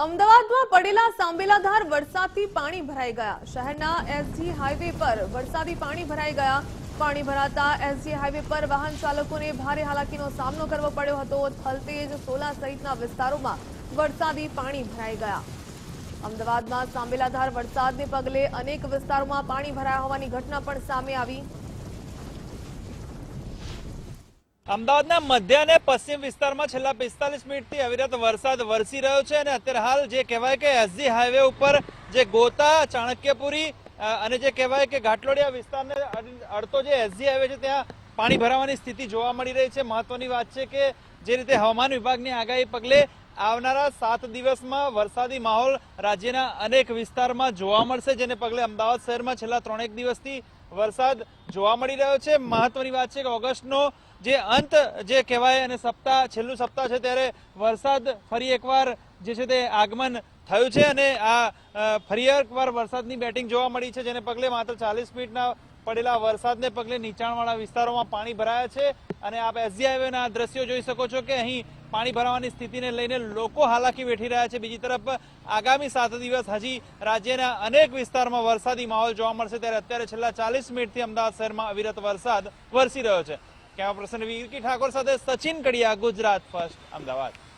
અમદાવાદમાં પડેલા સાંબેલાધાર વરસાદથી પાણી ભરાઈ ગયા। શહેરના એસજી હાઈવે પર વરસાદી પાણી ભરાઈ ગયા। પાણી ભરાતા એસજી હાઈવે પર વાહન ચાલકોને ભારે હાલાકીનો સામનો કરવો પડ્યો હતો। થલતેજ, સોલા સહિતના વિસ્તારોમાં વરસાદી પાણી ભરાઈ ગયા। અમદાવાદમાં સાંબેલાધાર વરસાદને પગલે અનેક વિસ્તારોમાં પાણી ભરાયા હોવાની ઘટના પણ સામે આવી। અમદાવાદના મધ્ય અને પશ્ચિમ વિસ્તારમાં છેલ્લા 45 મિનિટથી અવિરત વરસાદ વરસી રહ્યો છે અને અત્યારે હાલ જે કહેવાય કે એસજી હાઈવે ઉપર જે ગોતા, ચાણક્યપુરી અને જે કહેવાય કે ઘાટલોડિયા વિસ્તારને અડતો જે એસજી હાઈવે છે ત્યાં પાણી ભરાવાની સ્થિતિ જોવા મળી રહી છે। મહત્વની વાત છે કે જે રીતે હવામાન વિભાગની આગાહી પગલે આવનારા 7 દિવસમાં વરસાદી માહોલ રાજ્યના અનેક વિસ્તારમાં જોવા મળશે, જેને પગલે અમદાવાદ શહેરમાં છેલ્લા 3 દિવસથી વરસાદ જોવા મળી રહ્યો છે। મહત્વની વાત છે કે ઓગસ્ટનો જે અંત જે કહેવાય અને છેલ્લું સપ્તાહ છે ત્યારે વરસાદ ફરી એકવાર જે છે તે આગમન થયું છે અને આ ફરી એકવાર વરસાદની બેટિંગ જોવા મળી છે, જેને પગલે માત્ર 40 મિનિટના પડેલા વરસાદને પગલે નીચાણવાળા વિસ્તારોમાં પાણી ભરાયા છે અને આપ એસજી હાઈવેના દ્રશ્યો જોઈ શકો છો કે અહીં પાણી ભરાવાની સ્થિતિને લઈને લોકો હાલાકી વેઠી રહ્યા છે। બીજી તરફ આગામી 7 દિવસ હજી રાજ્યના અનેક વિસ્તારમાં વરસાદી માહોલ જોવા મળશે, ત્યારે અત્યારે છેલ્લા 40 મિનિટથી અમદાવાદ શહેરમાં અવિરત વરસાદ વરસી રહ્યો છે। કેમેરા પર્સન વિકી ઠાકોર સાથે સચિન કડિયા, ગુજરાત ફર્સ્ટ, અમદાવાદ।